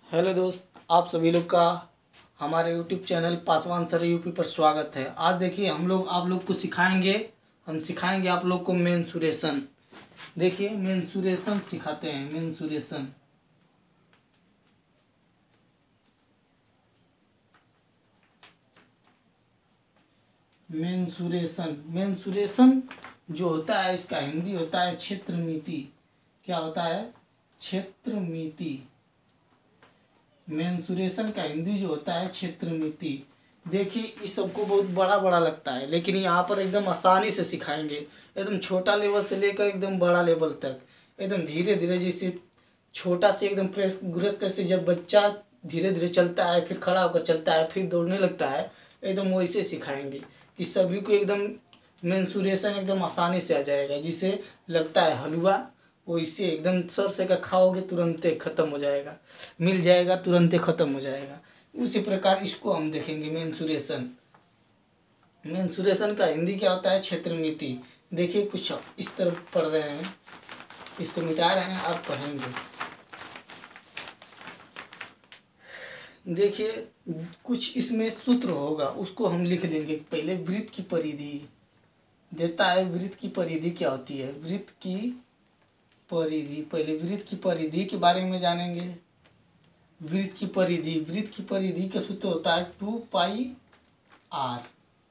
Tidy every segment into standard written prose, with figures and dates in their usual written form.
Hello दोस्त, आप सभी लोग का हमारे YouTube channel Paswan sir UP पर स्वागत है। आज देखिए हम लोग आप लोग को सिखाएंगे आप लोग को मेंसुरेशन। देखिए मेंसुरेशन सिखाते हैं। मेंसुरेशन जो होता है इसका हिंदी होता है क्षेत्रमिति। क्या होता है? क्षेत्रमिति। मेंसुरेशन का हिंदी जो होता है क्षेत्रमिति। देखिए इस सबको बहुत बड़ा बड़ा लगता है, लेकिन यहाँ पर एकदम आसानी से सिखाएंगे। एकदम छोटा लेवल से लेकर एकदम बड़ा लेवल तक एकदम धीरे धीरे, जैसे छोटा से एकदम प्रेस गुरस कैसे जब बच्चा धीरे धीरे चलता है, फिर खड़ा होकर चलता है, फिर दौड़ने लगता है, एकदम वैसे सिखाएंगे कि सभी को एकदम मेंसुरेशन एकदम आसानी से आ जाएगा। जिसे लगता है हलवा, वैसे एकदम सर से का खाओगे तुरंते ख़त्म हो जाएगा, मिल जाएगा तुरंते ख़त्म हो जाएगा। उसी प्रकार इसको हम देखेंगे मेंसुरेशन का हिंदी क्या होता है? क्षेत्रमिति। देखिए कुछ इस तरह पढ़ रहे हैं, इसको मिटा रहे हैं, आप पढ़ेंगे। देखिए कुछ इसमें सूत्र होगा, उसको हम लिख लेंगे। पहले वृत्त की परिधि देता है। वृत्त की परिधि क्या होती है? वृत्त की परिधि, पहले वृत्त की परिधि के बारे में जानेंगे। वृत्त की परिधि का सूत्र होता है 2πr।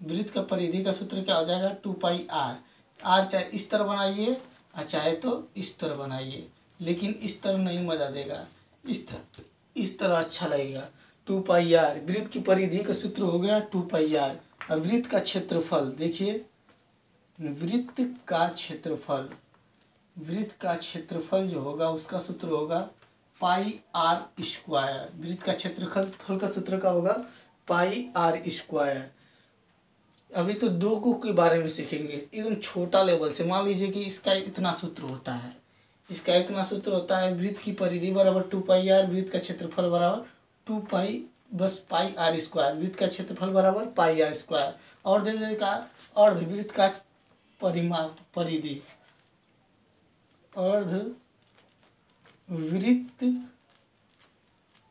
वृत्त का परिधि का सूत्र क्या हो जाएगा? 2πr। आर चाहे इस तरह बनाइए और चाहे तो इस तरह बनाइए, लेकिन इस तरह नहीं मजा देगा, इस तरह अच्छा लगेगा। 2πr वृत्त की परिधि का सूत्र हो गया 2πr। अब वृत्त का क्षेत्रफल देखिए, वृत्त का क्षेत्रफल जो होगा उसका सूत्र होगा πr²। वृत्त का क्षेत्रफल का सूत्र का होगा πr²। अभी तो दो को के बारे में सीखेंगे एकदम छोटा लेवल से। मान लीजिए कि इसका इतना सूत्र होता है, वृत्त की परिधि बराबर 2πr, वृत्त का क्षेत्रफल बराबर 2π बस πr²। वृत्त का क्षेत्रफल बराबर πr²। और दे देगा अर्धवृत्त का परिधि, अर्धवृत्त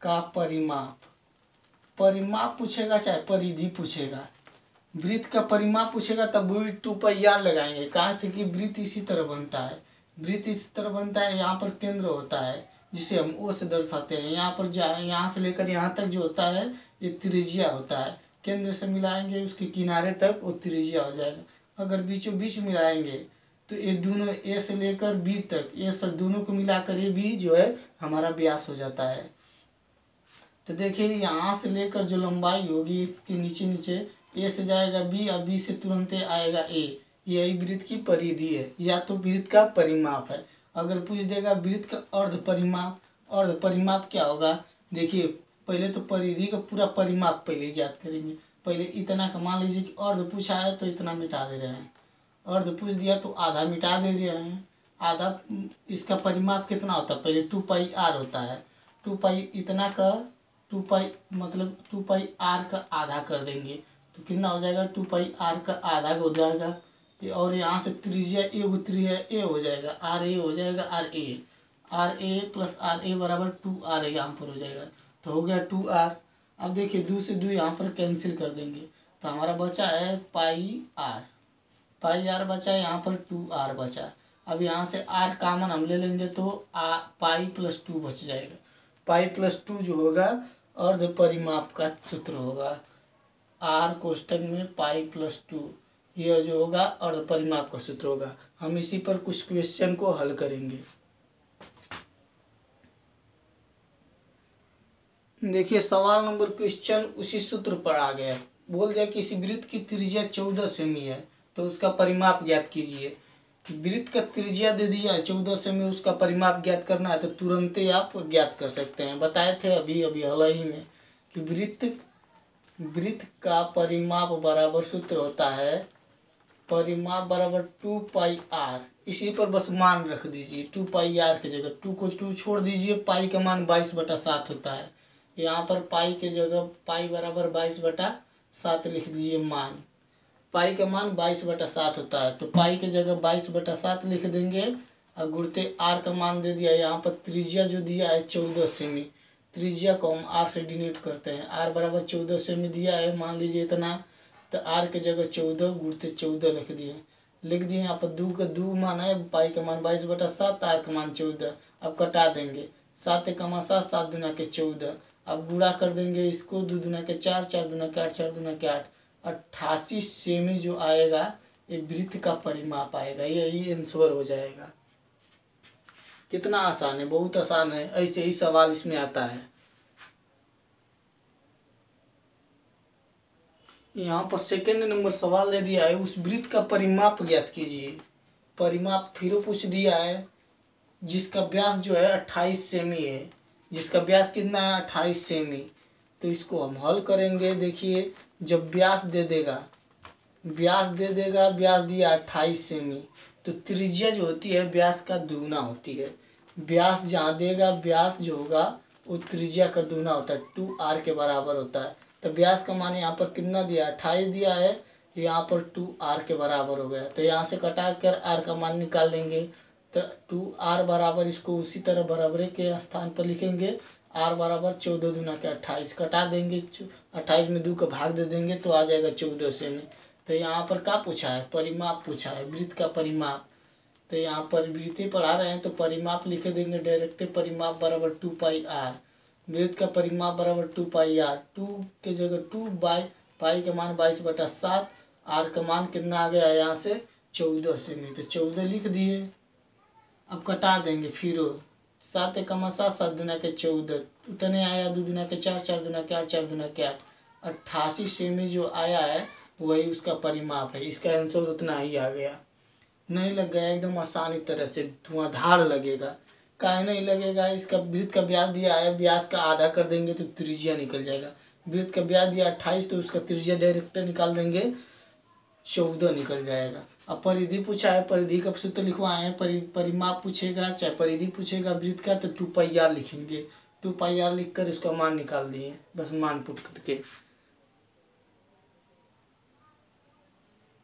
का परिमाप पूछेगा चाहे परिधि पूछेगा। वृत्त का परिमाप पूछेगा तब भी 2πr लगाएंगे। कहाँ से कि वृत्त इसी तरह बनता है। यहाँ पर केंद्र होता है जिसे हम ओ से दर्शाते हैं। यहाँ पर यहाँ से लेकर यहाँ तक जो होता है ये त्रिज्या होता है। केंद्र से मिलाएंगे उसके किनारे तक वो त्रिज्या हो जाएगा। अगर बीचों बीच मिलाएंगे तो ये दोनों ए से लेकर बी तक, ये सब दोनों को मिलाकर ये बी जो है हमारा व्यास हो जाता है। तो देखिए यहाँ से लेकर जो लंबाई होगी इसके नीचे ए से जाएगा बी और बी से तुरंत आएगा ए। यही वृत्त की परिधि है, या तो वृत्त का परिमाप है। अगर पूछ देगा वृत्त का अर्ध परिमाप क्या होगा? देखिए पहले तो परिधि का पूरा परिमाप पहले ज्ञात करेंगे। पहले इतना का मान लीजिए कि अर्ध पूछा है तो इतना मिटा दे रहे हैं, अर्ध पूछ दिया तो आधा मिटा दे रहे हैं। आधा इसका परिमाप कितना होता है? पहले 2πr होता है। 2π इतना का 2π मतलब 2πr का आधा कर देंगे तो कितना हो जाएगा? 2πr का आधा हो जाएगा। और यहाँ से त्रिज्या ए हो जाएगा, आर ए हो जाएगा, R A plus R A बराबर 2r यहाँ पर हो जाएगा। तो हो गया 2r। अब देखिए 2 से 2 यहाँ पर कैंसिल कर देंगे तो हमारा बचा है πr बचा है, यहाँ पर 2r बचा। अब यहाँ से r कामन हम ले लेंगे तो π+2 बच जाएगा। π+2 जो होगा अर्ध परिमाप का सूत्र होगा। r कोष्टक में π+2 यह जो होगा अर्ध परिमाप का सूत्र होगा। हम इसी पर कुछ क्वेश्चन को हल करेंगे। देखिए सवाल नंबर क्वेश्चन उसी सूत्र पर आ गया। बोल दिया कि किसी वृत्त की त्रिज्या 14 सेमी है तो उसका परिमाप ज्ञात कीजिए। वृत्त का त्रिज्या दे दिया 14 सेमी, उसका परिमाप ज्ञात करना है तो तुरंत ही आप ज्ञात कर सकते हैं। बताए थे अभी हाल ही में कि वृत्त का परिमाप बराबर सूत्र होता है परिमाप बराबर 2πr। इसी पर बस मान रख दीजिए 2πr की जगह 2 को 2 छोड़ दीजिए। पाई का मान 22/7 होता है। यहाँ पर पाई के जगह पाई बराबर 22/7 लिख दीजिए। मान पाई का मान 22/7 होता है तो पाई के जगह 22/7 लिख देंगे और गुणते आर का मान दे दिया। यहाँ पर त्रिज्या जो दिया है 14 सेमी, त्रिज्या को हम आर से डिनोट करते हैं। आर बराबर 14 सेमी दिया है, मान लीजिए इतना, तो आर के जगह 14 गुणते 14 लिख दिए। यहाँ पर 2 का 2 मान है, पाई का मान 22/7, आर का मान 14। अब कटा देंगे, 7 एकमा 7, 7 दूना के 14। अब गुणा कर देंगे इसको, 2 दूना के 4, 4 दूना के 8, 4 दूना के 8, 88 सेमी जो आएगा ये वृत्त का परिमाप आएगा। यही आंसर हो जाएगा। कितना आसान है, बहुत आसान है। ऐसे ही सवाल इसमें आता है। यहाँ पर सेकंड नंबर सवाल दे दिया है, उस वृत्त का परिमाप ज्ञात कीजिए। परिमाप फिर पूछ दिया है, जिसका व्यास जो है 28 सेमी है। जिसका व्यास कितना है, 28 सेमी। तो इसको हम हल करेंगे। देखिए, जब व्यास दे देगा, व्यास दिया 28 सेमी, तो त्रिज्या जो होती है व्यास का दुगुना होती है। व्यास जहाँ देगा, व्यास जो होगा वो त्रिज्या का दुगुना होता है, 2r के बराबर होता है। तो व्यास का मान यहाँ पर कितना दिया, 28 दिया है, यहाँ पर 2r के बराबर हो गया। तो यहाँ से कटा कर r का मान निकाल लेंगे। तो 2r बराबर, इसको उसी तरह बराबरी के स्थान पर लिखेंगे। r बराबर 14 दूना के 28, कटा देंगे, 28 में 2 का भाग दे देंगे तो आ जाएगा 14 सेमी। तो यहाँ पर क्या पूछा है, परिमाप पूछा है, वृत्त का परिमाप। तो यहाँ पर वृत्तें पढ़ा रहे हैं तो परिमाप लिखे देंगे डायरेक्ट। परिमाप बराबर 2πr, वृत्त का परिमाप बराबर 2πr। 2 के जगह 2 बाई, पाई का मान 22/7, आर का मान कितना आ गया यहाँ से 14 सेमी। तो 14 लिख दिए। अब कटा देंगे फिर, 7 एकमा 7, 7 दूना के 14, उतने आया, 2 दूना के 4, 4 दूना के 8, 4 दूना के 8, 88 सेमी जो आया है वही उसका परिमाप है। इसका आंसर उतना ही आ गया। नहीं लग गया, एकदम आसानी तरह से धुआंधार लगेगा। काहे नहीं लगेगा, इसका वृत्त का व्यास दिया है, व्यास का आधा कर देंगे तो त्रिज्या निकल जाएगा। वृत्त का व्यास दिया 28, तो उसका त्रिज्या डायरेक्ट निकाल देंगे, 14 निकल जाएगा। अब परिधि पूछा है, परिधि का सूत्र लिखवाए हैं। परिमाप पूछेगा चाहे परिधि पूछेगा वृत्त का, तो 2πr लिखेंगे। 2πr लिख कर इसका मान निकाल दिए, बस मान पुट करके।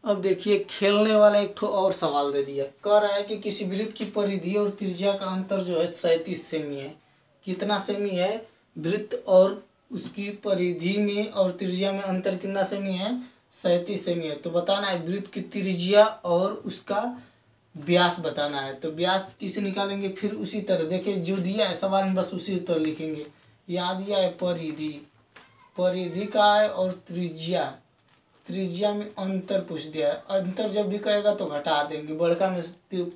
अब देखिए, खेलने वाला एक ठो और सवाल दे दिया। कह रहा है कि किसी वृत्त की परिधि और त्रिज्या का अंतर जो है 37 सेमी है। कितना सेमी है, वृत्त और उसकी परिधि में और त्रिज्या में अंतर कितना सेमी है, 37 सेमी है। तो बताना है वृत्त की त्रिज्या और उसका व्यास बताना है। तो व्यास किसे निकालेंगे, फिर उसी तरह देखिए जो दिया है सवाल में, बस उसी तरह लिखेंगे। यहाँ दिया है परिधि, परिधि का है, और त्रिज्या, त्रिज्या में अंतर पूछ दिया है। अंतर जब भी कहेगा तो घटा देंगे। बड़का में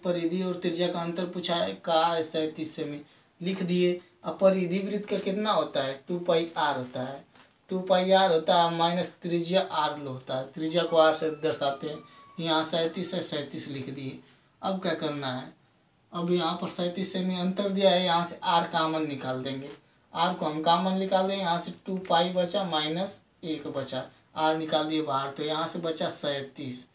परिधि और त्रिज्या का अंतर पूछा है, का है 37 सेमी, लिख दिए। अब परिधि वृत्त का कितना होता है, 2πr होता है। 2πr होता है माइनस त्रिज्या r होता है, त्रिज्या को r से दर्शाते हैं। यहाँ 37 है, 37 लिख दिए। अब क्या करना है, अब यहाँ पर 37 सेमी अंतर दिया है, यहाँ से r कामन निकाल देंगे। r को हम कामन निकाल देंगे, यहाँ से 2π बचा माइनस 1 बचा, r निकाल दिए बाहर, तो यहाँ से बचा 37।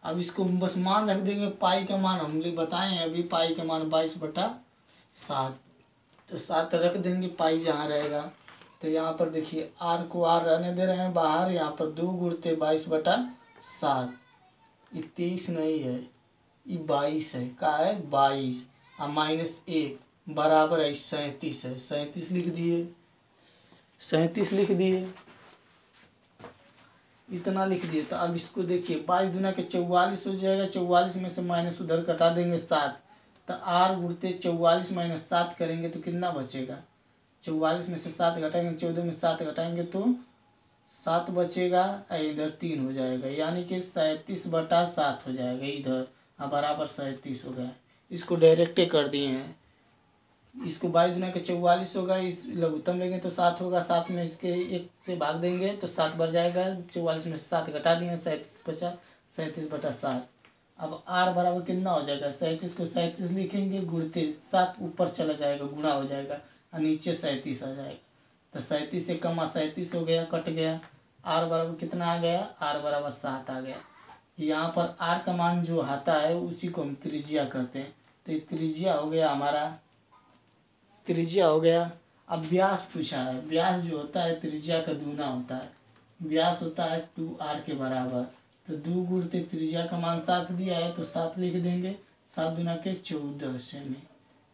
अब इसको बस मान रख देंगे। पाई का मान हम लोग बताए हैं अभी, पाई का मान 22/7, तो 7 रख देंगे, पाई जहाँ रहेगा। तो यहाँ पर देखिए r को r रहने दे रहे हैं बाहर, यहाँ पर 2 गुणते 22/7, ये 23 नहीं है, ये 22 है। का है 22, और माइनस 1 बराबर है 37 है। 37 लिख दिए, 37 लिख दिए, इतना लिख दिए। तो अब इसको देखिए, 22 दूना के 44 हो जाएगा। 44 में से माइनस उधर कटा देंगे 7, तो r गुणते 44 माइनस 7 करेंगे तो कितना बचेगा, 44 में से 7 घटाएंगे, 14 में 7 घटाएंगे तो 7 बचेगा, इधर 3 हो जाएगा, यानी कि 37/7 हो जाएगा इधर, बराबर 37 हो गया। इसको डायरेक्टे कर दिए हैं। इसको 22 दूना के 44 होगा, इस लघुत्तम लेंगे तो 7 होगा, 7 में इसके 1 से भाग देंगे तो 7 बढ़ जाएगा। 44 में से 7 घटा दिए, 37 बचा, 37/7। अब r बराबर कितना हो जाएगा, 37 को 37 लिखेंगे, गुणते 7 ऊपर चला जाएगा, गुणा हो जाएगा, और नीचे 37 आ जाएगा। तो 37 से कम 37 हो गया, कट गया। r बराबर कितना आ गया, r बराबर 7 आ गया। यहाँ पर r का मान जो आता है उसी को हम त्रिज्या कहते हैं। तो ये त्रिज्या हो गया हमारा, त्रिज्या हो गया। अब व्यास पूछा है, व्यास जो होता है त्रिज्या का दूना होता है। व्यास होता है 2r के बराबर, तो 2 गुणते त्रिज्या का मान 7 दिया है तो 7 लिख देंगे, 7 दूना के 14 सेमी।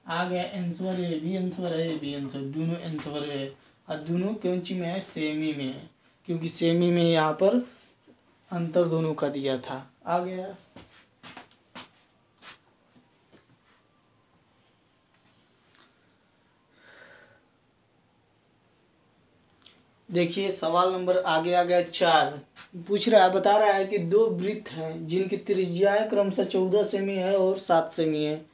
आ गया आंसर, ए भी आंसर है, ए भी आंसर, दोनों आंसर है। और दोनों कौन सी में है? सेमी में है, क्योंकि सेमी में यहाँ पर अंतर दोनों का दिया था। आ गया। देखिए सवाल नंबर आगे आ गया 4। पूछ रहा है, बता रहा है कि दो वृत्त हैं जिनकी त्रिज्याएं क्रमशः 14 सेमी है और 7 सेमी है।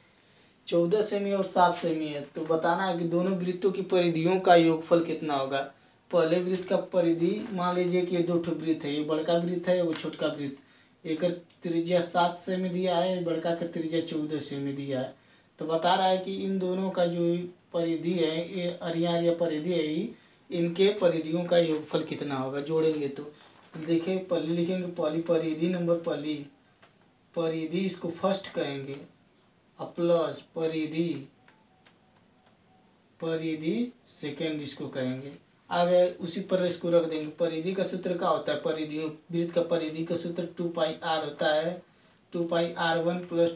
14 सेमी और 7 सेमी है, तो बताना है कि दोनों वृत्तों की परिधियों का योगफल कितना होगा। पहले वृत्त का परिधि मान लीजिए कि ये दो ठो वृत्त है, ये बड़का वृत्त है, वो छोटका वृत्त। एक त्रिज्या 7 सेमी दिया है, बड़का का त्रिज्या 14 सेमी दिया है। तो बता रहा है कि इन दोनों का जो परिधि है, ये अरिया परिधि है ही, इनके परिधियों का योगफल कितना होगा, जोड़ेंगे तो देखिए पहले लिखेंगे पहली परिधि नंबर पहली, परिधि इसको फर्स्ट कहेंगे, प्लस परिधि सेकेंड इसको कहेंगे। आगे उसी पर इसको रख देंगे। परिधि का सूत्र क्या होता है? परिधियों वृत्त का परिधि का सूत्र 2πr होता है। 2πr1 plus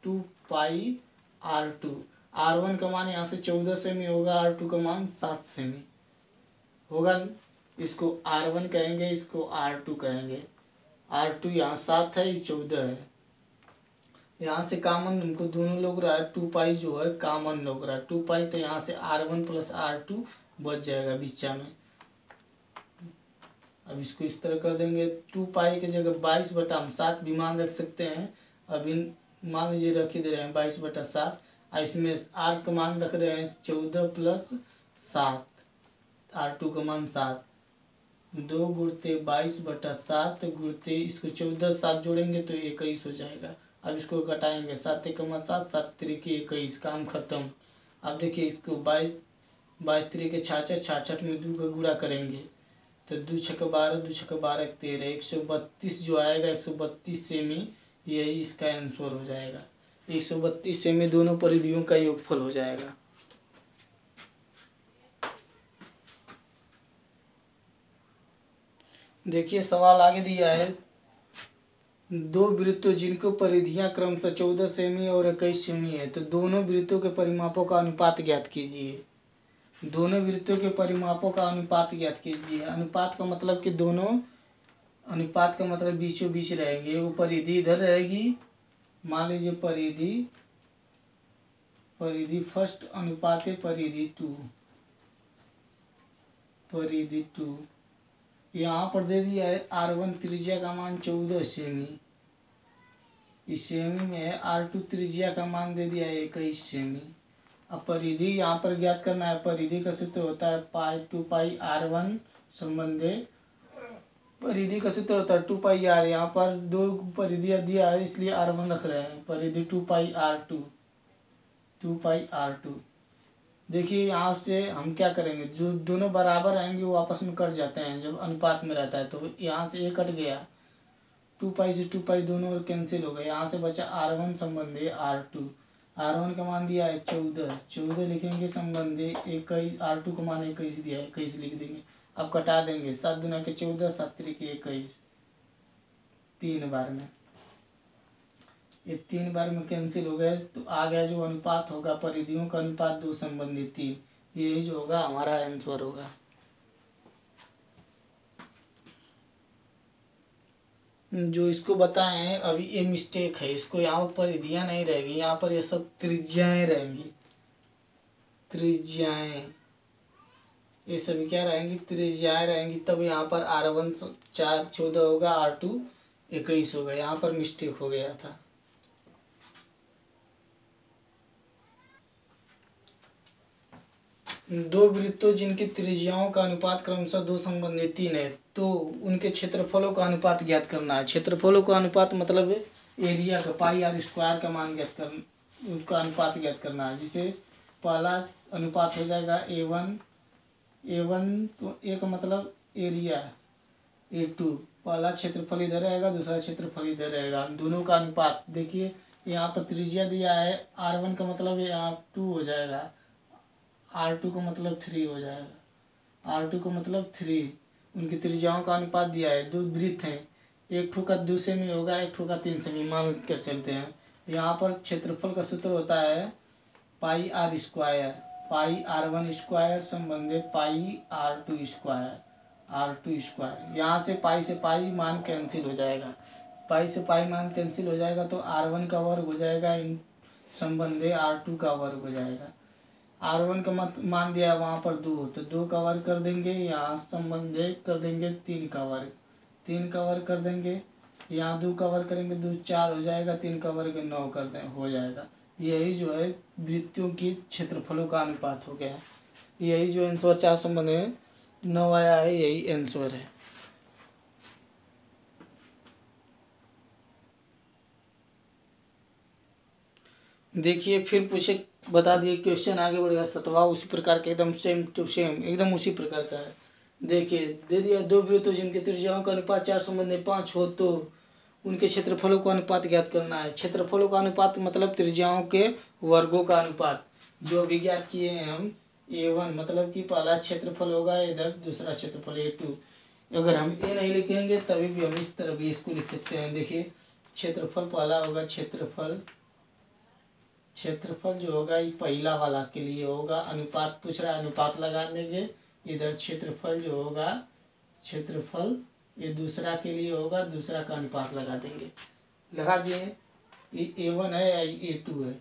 2πr2। r1 का मान यहाँ से 14 सेमी होगा, r2 का मान 7 सेमी होगा। इसको r1 कहेंगे, इसको r2 कहेंगे। r2 यहाँ 7 है, ये 14 है। यहाँ से कामन हमको दोनों लोग रहा है, 2π जो है कामन लोग रहा है 2π, तो यहाँ से r1 प्लस r2 बच जाएगा बीचा में। अब इसको इस तरह कर देंगे, 2π की जगह 22/7 भी मान रख सकते हैं। अब इन मान लीजिए रख ही दे रहे हैं 22/7, और इसमें r का मान रख रहे हैं 14 प्लस 7, r2 का मान 7, 2 गुणते 22/7 गुणते इसको 14 7 जोड़ेंगे तो 21 हो जाएगा। अब इसको घटाएंगे, 7 1 7, 7 3 21, काम खत्म। अब देखिए इसको 22 3 66, 66 में 2 का गुणा करेंगे तो 2 6 12, 2 6 12 13, 132 जो आएगा 132 सेमी, यही इसका आंसर हो जाएगा। 132 सेमी दोनों परिधियों का योगफल हो जाएगा। देखिए सवाल आगे दिया है, दो वृत्तों जिनको परिधियां क्रमशः 14 सेमी और 21 सेमी है, तो दोनों वृत्तों के परिमापों का अनुपात ज्ञात कीजिए। दोनों वृत्तों के परिमापों का अनुपात ज्ञात कीजिए। अनुपात का मतलब कि दोनों, अनुपात का मतलब बीचों बीच रहेंगे। वो परिधि इधर रहेगी, मान लीजिए परिधि फर्स्ट अनुपात परिधि 2, यहाँ पर दे दिया है r1 त्रिज्या का मान 14 सेमी, इस सेमी में है। r2 त्रिज्या का मान दे दिया है 21 सेमी। अब परिधि यहाँ पर ज्ञात करना है। परिधि का सूत्र होता है 2πr1 संबंधे, परिधि का सूत्र होता है 2πr। यहाँ पर दो परिधियाँ दिया है इसलिए r1 रख रहे हैं। परिधि 2πr2। देखिए यहाँ से हम क्या करेंगे, जो दोनों बराबर आएंगे वो आपस में कट जाते हैं जब अनुपात में रहता है। तो यहाँ से ये कट गया, 2π से 2π दोनों कैंसिल हो गए। यहाँ से बचा r1 संबंधी r2। r1 का मान दिया है 14 लिखेंगे, संबंधी 21, r2 का मान 21 दिया है, 21 लिख देंगे। अब कटा देंगे, 7 दूना के 14, 7 त्रिक 21, 3 बार में, ये 3 बार में कैंसिल हो गए। तो आ गया जो अनुपात होगा, परिधियों का अनुपात 2 संबंधी 3, यही जो होगा हमारा आंसर होगा। जो इसको बताएं अभी ये मिस्टेक है, इसको यहाँ पर परिधियाँ नहीं रहेगी, यहाँ पर ये सब त्रिज्याएं रहेंगी। त्रिज्याएं ये सभी क्या रहेंगी? त्रिज्याएं रहेंगी। तब यहाँ पर r1 14 होगा, r2 21 होगा। यहाँ पर मिस्टेक हो गया था। दो वृत्तों जिनकी त्रिज्याओं का अनुपात क्रमशः 2 संबंधी 3 है, तो उनके क्षेत्रफलों का अनुपात ज्ञात करना है। क्षेत्रफलों का अनुपात मतलब एरिया का, πr² का मान ज्ञात कर, उसका अनुपात ज्ञात करना है। जिसे पहला अनुपात हो जाएगा a1 का मतलब एरिया, a2 पहला क्षेत्रफल इधर रहेगा, दूसरा क्षेत्रफल इधर रहेगा। दोनों का अनुपात देखिए, यहाँ पर त्रिज्या दिया है, r1 का मतलब यहाँ 2 हो जाएगा, r2 का मतलब 3 हो जाएगा, r2 का मतलब 3। उनकी त्रिज्याओं का अनुपात दिया है। दो वृत्त हैं, एक ठो का 2 सेमी होगा, एक ठो का 3 सेमी मान कर चलते हैं। यहाँ पर क्षेत्रफल का सूत्र होता है pi R square, pi R1 square संबंधित pi R2 square, R2 square. यहाँ से पाई मान कैंसिल हो जाएगा, पाई से पाई मान कैंसिल हो जाएगा तो R1 का वर्ग हो जाएगा इन संबंधे R2 का वर्ग हो जाएगा। R1 का मान दिया है वहाँ पर 2, तो 2 का वर्ग कर देंगे, यहाँ संबंधे कर देंगे 3 का वर्ग, 3 का वर्ग कर देंगे, यहाँ 2 का वर्ग करेंगे, 2 4 हो जाएगा, 3 का वर्ग 9 कर दें हो जाएगा। यही जो है वृत्तियों की क्षेत्रफलों का अनुपात हो गया। यही जो आंसर 4 संबंध है 9 आया है, यही आंसर है। देखिए फिर पूछे, बता दिए क्वेश्चन आगे बढ़ेगा 7वां उसी प्रकार के एकदम सेम टू सेम एकदम उसी प्रकार का है। देखिए दे दिया 2 वृत्तों जिनके त्रिज्याओं का अनुपात 4 संबंधी 5 हो तो उनके क्षेत्रफलों का अनुपात ज्ञात करना है। क्षेत्रफलों का अनुपात मतलब त्रिज्याओं के वर्गों का अनुपात, जो अभी ज्ञात किए हैं हम। A1 मतलब कि पहला क्षेत्रफल होगा, इधर दूसरा क्षेत्रफल A2। अगर हम A नहीं लिखेंगे तभी भी हम इस तरह भी इसको लिख सकते हैं। देखिए क्षेत्रफल पहला होगा, क्षेत्रफल जो होगा ये पहला वाला के लिए होगा, अनुपात पूछ रहा है अनुपात लगा देंगे। इधर क्षेत्रफल जो होगा, क्षेत्रफल ये दूसरा के लिए होगा, दूसरा का अनुपात लगा देंगे, लगा दिए। ये A1 है या A2 है।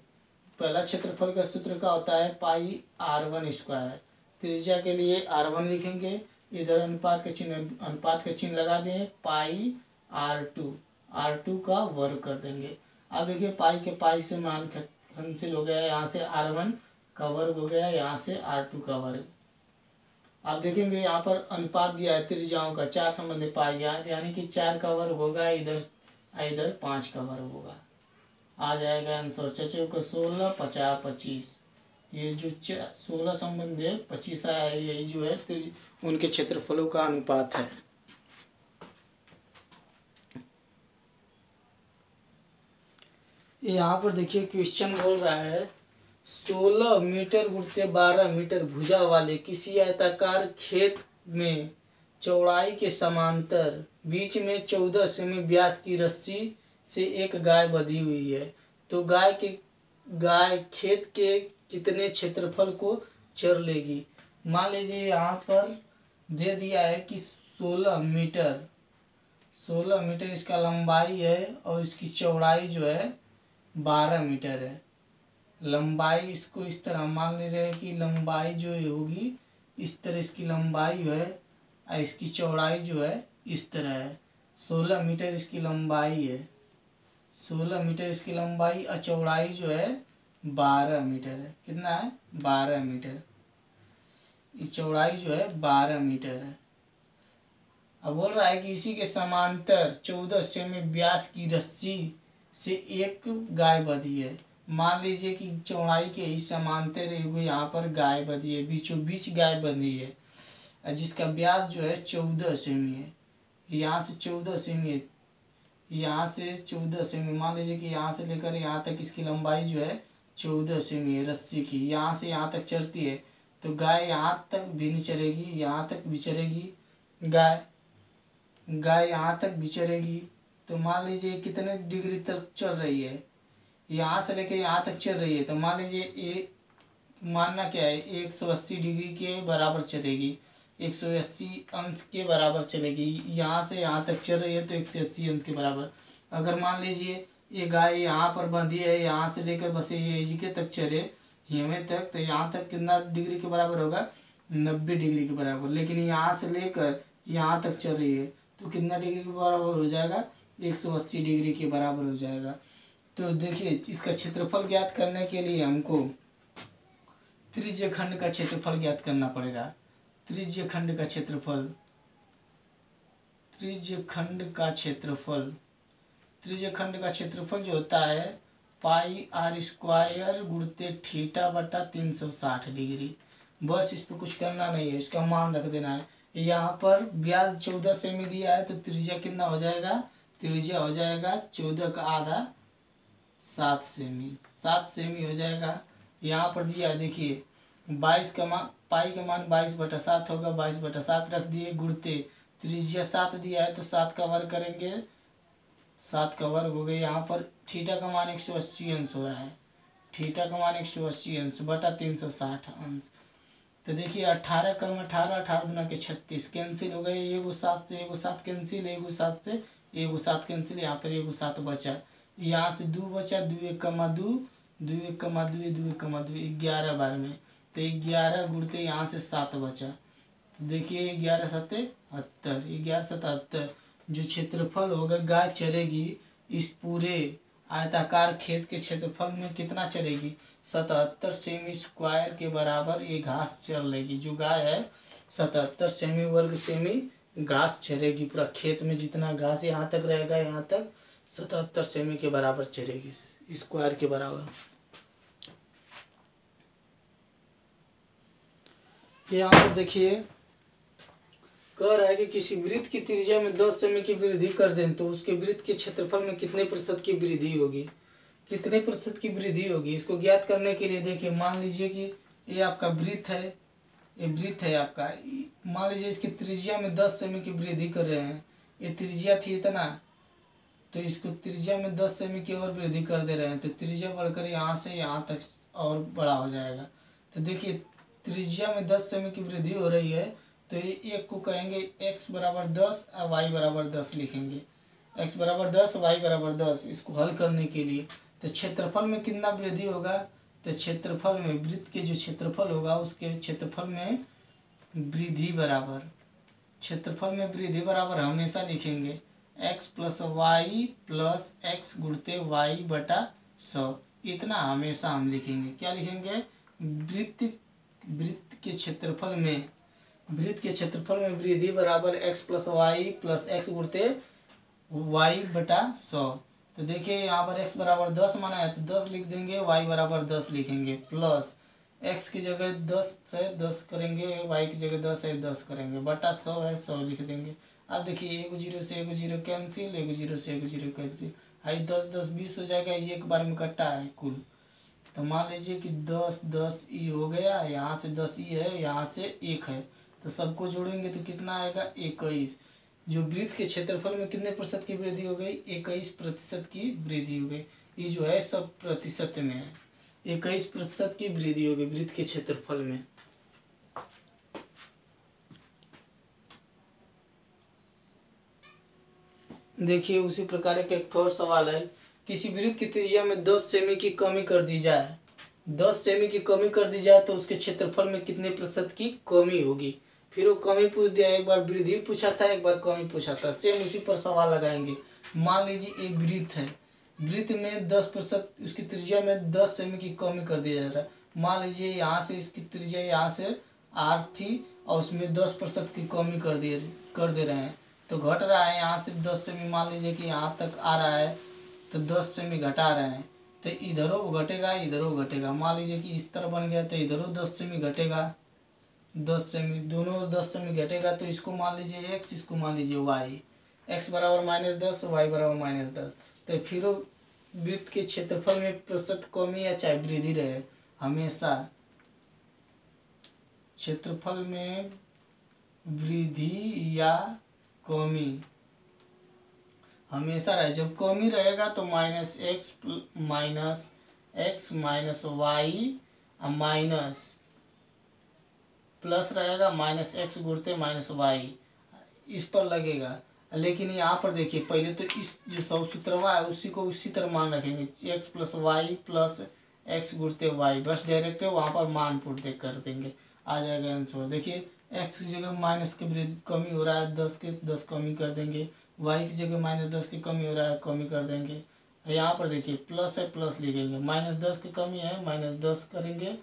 पहला क्षेत्रफल का सूत्र का होता है पाई R1 स्क्वायर, त्रिज्या के लिए R1 लिखेंगे, इधर अनुपात का चिन्ह लगा दें, पाई R2 का वर्ग कर देंगे। अब देखिए पाई के पाई से मान कैंसिल हो गया, यहाँ से R1 का वर्ग हो गया, यहाँ से R2 का वर्ग। आप देखेंगे यहाँ पर अनुपात दिया है त्रिज्याओं का, 4 संबंधी पाई गया, यानी कि 4 का वर्ग होगा, इधर 5 का वर्ग होगा। आ जाएगा आंसर 4 को 16 50 25। ये जो 16 संबंधी 25 आया है, यही जो है उनके क्षेत्रफलों का अनुपात है। यहाँ पर देखिए क्वेश्चन बोल रहा है 16 मीटर गुणित 12 मीटर भुजा वाले किसी आयताकार खेत में चौड़ाई के समांतर बीच में 14 सेमी व्यास की रस्सी से एक गाय बंधी हुई है, तो गाय खेत के कितने क्षेत्रफल को चर लेगी। मान लीजिए यहाँ पर दे दिया है कि 16 मीटर इसका लंबाई है और इसकी चौड़ाई जो है 12 मीटर है। लंबाई इसको इस तरह मान ले रहे हैं कि लंबाई जो होगी इस तरह, इसकी लंबाई जो है और इसकी चौड़ाई जो है इस तरह है। 16 मीटर इसकी लंबाई है, 16 मीटर इसकी लंबाई और चौड़ाई जो है 12 मीटर है। कितना है? 12 मीटर। इस चौड़ाई जो है 12 मीटर है। अब बोल रहा है कि इसी के समांतर 14 सेमी व्यास की रस्सी से एक गाय बंधी है। मान लीजिए कि चौड़ाई के ही समांतर यहाँ पर गाय बंधी है, बीचों बीच गाय बंधी है, जिसका व्यास जो है 14 सेमी है। यहाँ से 14 सेमी है, यहाँ से 14 सेमी, मान लीजिए कि यहाँ से लेकर यहाँ तक इसकी लंबाई जो है 14 सेमी है रस्सी की। यहाँ से यहाँ तक चलती है तो गाय यहाँ तक भी नहीं चलेगी, यहाँ तक भी चलेगी गाय यहाँ तक भी चलेगी। तो मान लीजिए कितने डिग्री तक चल रही है, यहाँ से लेके यहाँ तक चल रही है, तो मान लीजिए ये मानना क्या है 180 डिग्री के बराबर चलेगी, 180 अंश के बराबर चलेगी। यहाँ से यहाँ तक चल रही है तो 180 अंश के बराबर। अगर मान लीजिए ये गाय यहाँ पर बंधी है, यहाँ से लेकर बस ये जी के तक चले हिमे तक, तो यहाँ तक कितना डिग्री के बराबर होगा 90 डिग्री के बराबर। लेकिन यहाँ से लेकर यहाँ तक चल रही है तो कितना डिग्री के बराबर हो जाएगा 180 डिग्री के बराबर हो जाएगा। तो देखिए इसका क्षेत्रफल ज्ञात करने के लिए हमको त्रिज्य खंड का क्षेत्रफल ज्ञात करना पड़ेगा। त्रिज्य खंड का क्षेत्रफल जो होता है पाई R स्क्वायर गुणते थीटा बटा 360 डिग्री। बस इस पर कुछ करना नहीं है, इसका मान रख देना है। यहाँ पर व्यास 14 सेमी दिया है तो त्रिज्या कितना हो जाएगा, त्रिज्या हो जाएगा 14 का आधा 7 सेमी हो जाएगा। यहाँ पर दिया है देखिए 22 का मान, पाई का मान 22/7 होगा, 22/7 रख दिए, गुणते त्रिज्या 7 दिया है तो 7 का वर्ग करेंगे, 7 का वर्ग हो गया। यहाँ पर थीटा का मान 180 अंश हो रहा है, थीटा का मान 180 अंश बटा 360 अंश। तो देखिए 18 कम 18, 18 दूना के 36 कैंसिल हो गए, एगो 7 से एगो 7 कैंसिल, एगो 7 से एगो 7 कैंसिल, यहाँ पर एगो 7 बचा, यहाँ से 2 बचा, 2 1 कमा 2, 2 1 कमा 2, 2 1 कमा 2, 11 बार में। तो 11 गुणते यहाँ से 7 बचा। देखिए 11 सत्ते 70, 11 77। जो क्षेत्रफल होगा गाय चरेगी इस पूरे आयताकार खेत के क्षेत्रफल में कितना चरेगी, 77 सेमी स्क्वायर के बराबर ये घास चर लेगी। जो गाय है 77 सेमी वर्ग सेमी घास चरेगी, पूरा खेत में जितना घास यहाँ तक रहेगा यहाँ तक 77 सेमी के बराबर चरेगी, स्क्वायर के बराबर। यहाँ पर देखिए कह रहा है कि किसी वृत्त की त्रिज्या में 10 सेमी की वृद्धि कर दें तो उसके वृत्त के क्षेत्रफल में कितने प्रतिशत की वृद्धि होगी, कितने प्रतिशत की वृद्धि होगी। इसको ज्ञात करने के लिए देखिए मान लीजिए कि ये आपका वृत्त है, ये वृत्त है आपका, मान लीजिए इसकी त्रिज्या में 10 सेमी की वृद्धि कर रहे हैं, ये त्रिज्या थी इतना, तो इसको त्रिज्या में 10 सेमी की और वृद्धि कर दे रहे हैं, तो त्रिज्या बढ़कर यहाँ से यहाँ तक और बड़ा हो जाएगा। तो देखिए त्रिज्या में 10 सेमी की वृद्धि हो रही है, तो ये एक को कहेंगे x बराबर 10 और y बराबर 10 लिखेंगे, x बराबर 10 y बराबर 10। इसको हल करने के लिए तो क्षेत्रफल में कितना वृद्धि होगा, तो क्षेत्रफल में वृत्त के जो क्षेत्रफल होगा उसके क्षेत्रफल में वृद्धि बराबर, क्षेत्रफल में वृद्धि बराबर हमेशा लिखेंगे x plus y plus x गुणते वाई बटा 100। इतना हमेशा हम लिखेंगे, क्या लिखेंगे, वृत्त के क्षेत्रफल में, वृत्त के क्षेत्रफल में वृद्धि बराबर x plus y plus x गुणते वाई बटा 100। तो देखिए यहाँ पर x बराबर 10 माना है तो 10 लिख देंगे, y बराबर 10 लिखेंगे, प्लस x की जगह 10 है 10 करेंगे, y की जगह 10 है 10 करेंगे, बटा 100 है 100 लिख देंगे। अब देखिए एगो जीरो से एगो जीरो कैंसिल, एगो जीरो से एगो जीरो कैंसिल, हाई 10 10 20 हो जाएगा, ये एक बार में कटा है कुल। तो मान लीजिए कि 10 10 ई हो गया, यहाँ से 10 ई है, यहाँ से 1 है, तो सबको जोड़ेंगे तो कितना आएगा 21। जो वृत्त के क्षेत्रफल में कितने प्रतिशत की वृद्धि हो गई, 21% की वृद्धि हो गई। ये जो है सब प्रतिशत में है, 21% की वृद्धि हो गई वृत्त के क्षेत्रफल में। देखिए उसी प्रकार का एक और सवाल है, किसी वृत्त की त्रिज्या में 10 सेमी की कमी कर दी जाए, 10 सेमी की कमी कर दी जाए तो उसके क्षेत्रफल में कितने प्रतिशत की कमी होगी। फिर वो कमी पूछ दिया, एक बार वृद्धि पूछा था एक बार कमी पूछा था, सेम उसी पर सवाल लगाएंगे। मान लीजिए एक वृत्त है, वृत्त में 10% उसकी त्रिज्या में 10 सेमी की कमी कर दिया जा रहा है। मान लीजिए यहाँ से इसकी त्रिज्या यहाँ से r थी और उसमें 10% की कमी कर दे रहे हैं, तो घट रहा है यहाँ से 10 सेमी, मान लीजिए कि यहाँ तक आ रहा है तो 10 सेमी घटा रहे हैं, तो इधरों घटेगा इधरों घटेगा। मान लीजिए कि इस तरह बन गया तो इधरों 10 सेमी घटेगा, 10 सेमी दोनों 10 सेमी घटेगा, तो इसको मान लीजिए x, इसको मान लीजिए y, x बराबर -10 y बराबर -10। तो फिर वृत्त के क्षेत्रफल में प्रतिशत कमी या चाहे वृद्धि रहे, हमेशा क्षेत्रफल में वृद्धि या कमी हमेशा रहे। जब कमी रहेगा तो -x minus y minus plus रहेगा -x गुणते -y, इस पर लगेगा। लेकिन यहाँ पर देखिए पहले तो इस जो सब सूत्रवा है उसी को उसी तरह मान रखेंगे, x plus y plus x गुणते वाई, बस डायरेक्ट वहाँ पर मान पुट दे कर देंगे, आ जाएगा आंसर। देखिए x की जगह माइनस की कमी हो रहा है 10 के 10 कमी कर देंगे, y की जगह -10 की कमी हो रहा है कमी कर देंगे। यहाँ पर देखिए प्लस है प्लस लिखेंगे, -10 की कमी है -10 करेंगे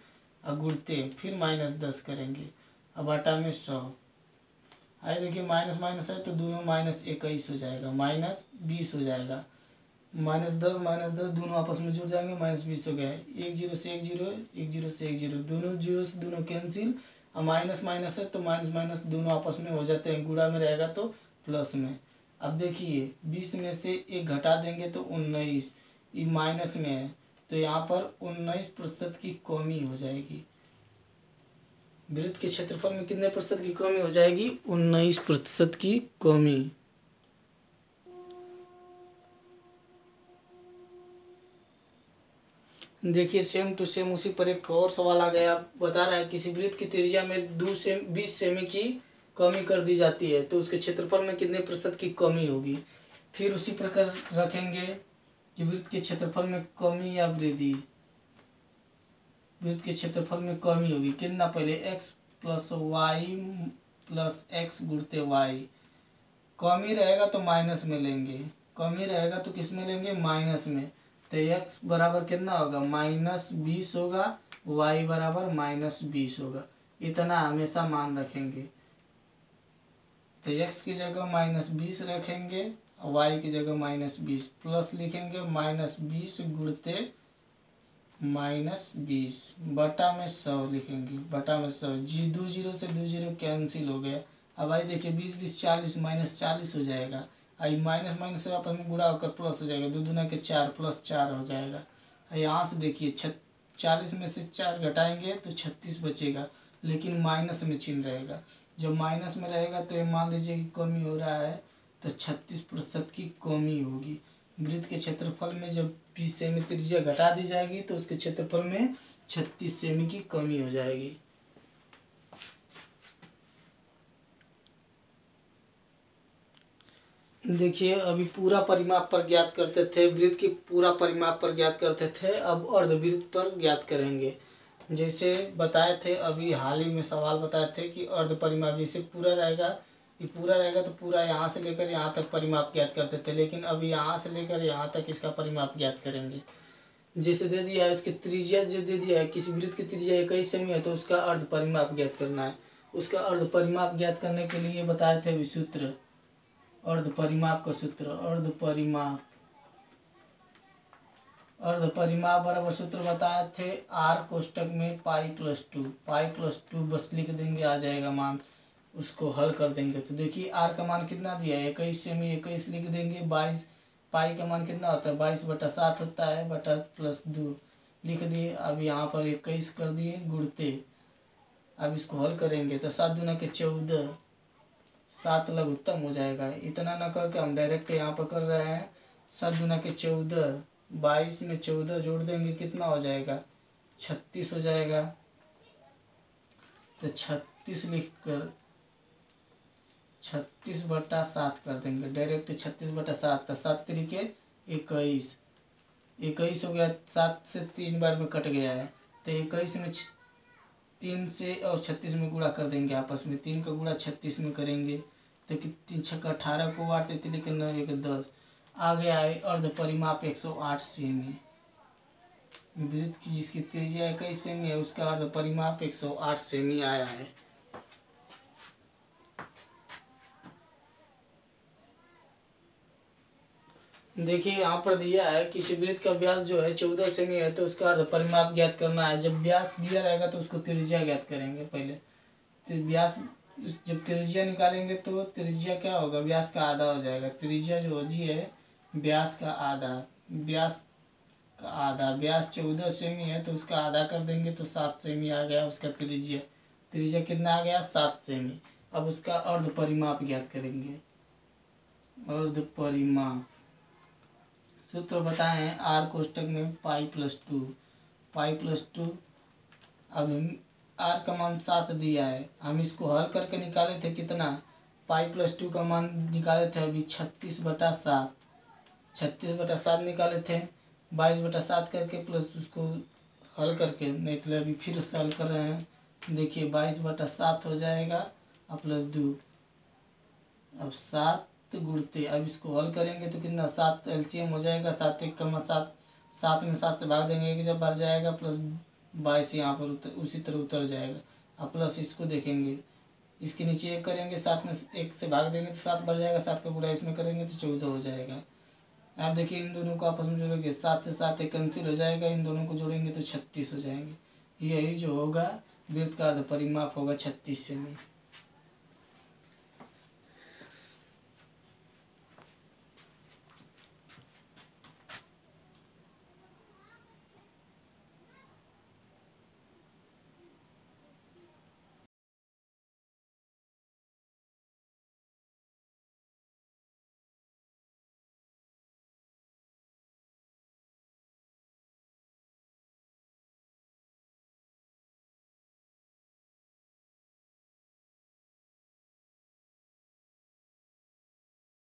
और गुणते फिर -10 करेंगे, अब बटा में 100। आए देखिए माइनस माइनस है तो दोनों -21 हो जाएगा, -20 हो जाएगा, -10 दोनों आपस में जुड़ जाएंगे, -20 हो गया। एक जीरो से एक जीरो, एक जीरो से एक जीरो, दोनों जीरो से दोनों कैंसिल, और माइनस माइनस है तो माइनस माइनस दोनों आपस में हो जाते हैं, गुणा में रहेगा तो प्लस में। अब देखिए 20 में से एक घटा देंगे तो 19, ये माइनस में है तो यहाँ पर 19% की कमी हो जाएगी। वृत्त के क्षेत्रफल में कितने प्रतिशत की कमी हो जाएगी, 19% की कमी। देखिए सेम टू सेम उसी पर एक और सवाल आ गया। बता रहा है किसी वृत्त की त्रिज्या में 20 सेमी की कमी कर दी जाती है तो उसके क्षेत्रफल में कितने प्रतिशत की कमी होगी। फिर उसी प्रकार रखेंगे कि वृत्त के क्षेत्रफल में कमी या वृद्धि। वृत्त के क्षेत्रफल में कमी होगी कितना, पहले x plus y plus x गुणते वाई। कमी रहेगा तो माइनस में लेंगे, कमी रहेगा तो किस में लेंगे, माइनस में। तो x बराबर कितना होगा, -20 होगा, y बराबर -20 होगा। इतना हमेशा मान रखेंगे। तो x की जगह -20 रखेंगे और y की जगह -20, प्लस लिखेंगे -20 गुणते -20 बटा में 100 लिखेंगे, बटा में 100। 2 0 से 2 0 कैंसिल हो गया। अब आई देखिए 20 20 40 -40 हो जाएगा। आई माइनस माइनस से आपस में गुणा होकर प्लस हो जाएगा, 2 दूना के 4 प्लस 4 हो जाएगा। यहाँ से देखिए 40 में से 4 घटाएंगे तो 36 बचेगा, लेकिन माइनस में चिन्ह रहेगा। जब माइनस में रहेगा तो ये मान लीजिए कि कमी हो रहा है तो 36% की कमी होगी। वृत्त के क्षेत्रफल में जब 20 सेमी त्रिज्या घटा दी जाएगी तो उसके क्षेत्रफल में 36 सेमी की कमी हो जाएगी। देखिए अभी पूरा परिमाप पर ज्ञात करते थे, वृत्त की पूरा परिमाप पर ज्ञात करते थे, अब अर्धवृत्त पर ज्ञात करेंगे। जैसे बताए थे अभी हाल ही में सवाल बताए थे कि अर्ध परिमाप जैसे पूरा रहेगा, ये पूरा रहेगा तो पूरा यहाँ से लेकर यहाँ तक परिमाप ज्ञात करते थे, लेकिन अभी यहाँ से लेकर यहाँ तक इसका परिमाप ज्ञात करेंगे। जैसे दे दिया है इसकी त्रिज्या, जो दे दिया है किसी वृत्त की त्रिज्या 21 सेमी है तो उसका अर्ध परिमाप ज्ञात करना है। उसका अर्ध परिमाप ज्ञात करने के लिए बताए थे सूत्र, अर्ध परिमाप का सूत्र। अर्ध परिमाप बराबर सूत्र बताए थे r कोष्टक में पाई+2 बस लिख देंगे, आ जाएगा मान। उसको हल कर देंगे तो देखिए r का मान कितना दिया है 21 सेमी, 21 लिख देंगे। 22 पाई का मान कितना होता है 22/7 होता है, बटा +2 लिख दिए। अब यहाँ पर 21 कर दिए गुणते। अब इसको हल करेंगे तो 7 दूना के 14, 7 लघुत्तम हो जाएगा। इतना ना करके हम डायरेक्ट यहाँ पर कर रहे हैं। 7 दूना के 14, 22 में 14 जोड़ देंगे कितना हो जाएगा 36 हो जाएगा। तो 36 लिख कर 36/7 कर देंगे डायरेक्ट, 36/7। तो 7 तरीके 21 हो गया, 7 से 3 बार में कट गया है तो 21 में 3 से और 36 में गुणा कर देंगे आपस में। 3 का गुणा 36 में करेंगे तो कि 3 छक्का 18 को 8 देते, लेकिन 9 1 10 आ गया है। अर्ध परिमाप 108 सेमी। वृत्त की जिसकी त्रिज्या 21 सेमी है उसका अर्ध परिमाप 108 सेमी आया है। देखिए यहाँ पर दिया है किसी वृत्त का व्यास जो है 14 सेमी है तो उसका अर्ध परिमाप ज्ञात करना है। जब व्यास दिया रहेगा तो उसको त्रिज्या ज्ञात करेंगे पहले। तो व्यास जब त्रिज्या निकालेंगे तो त्रिज्या क्या होगा, व्यास का आधा हो जाएगा। त्रिज्या जो होती है व्यास का आधा, व्यास 14 सेमी है तो उसका आधा कर देंगे तो 7 सेमी आ गया उसका त्रिज्या कितना आ गया 7 सेमी। अब उसका अर्ध परिमाप ज्ञात करेंगे। अर्ध परिमाप सूत्र बताए हैं r कोष्टक में पाई+2। अब r का मान 7 दिया है, हम इसको हल करके निकाले थे कितना, पाई+2 का मान निकाले थे अभी 36/7 निकाले थे। 22/7 करके प्लस उसको हल करके, नहीं तो अभी फिर से हल कर रहे हैं। देखिए 22/7 हो जाएगा और +2, अब 7 गुणते। अब इसको हल करेंगे तो कितना 7 एलसीएम हो जाएगा, 7 1 × 7, 7 में 7 से भाग देंगे कि जब बढ़ जाएगा +22 यहाँ पर उसी तरह उतर जाएगा। अब प्लस इसको देखेंगे, इसके नीचे 1 करेंगे, 7 में 1 से भाग देंगे तो 7 बढ़ जाएगा, 7 का गुणा इसमें करेंगे तो 14 हो जाएगा। आप देखिए इन दोनों को आपस में जोड़ेंगे, 7 से 7 कैंसिल हो जाएगा, इन दोनों को जोड़ेंगे तो 36 हो जाएंगे। यही जो होगा वृत्त का अर्ध परिमाप होगा 36 सेमी।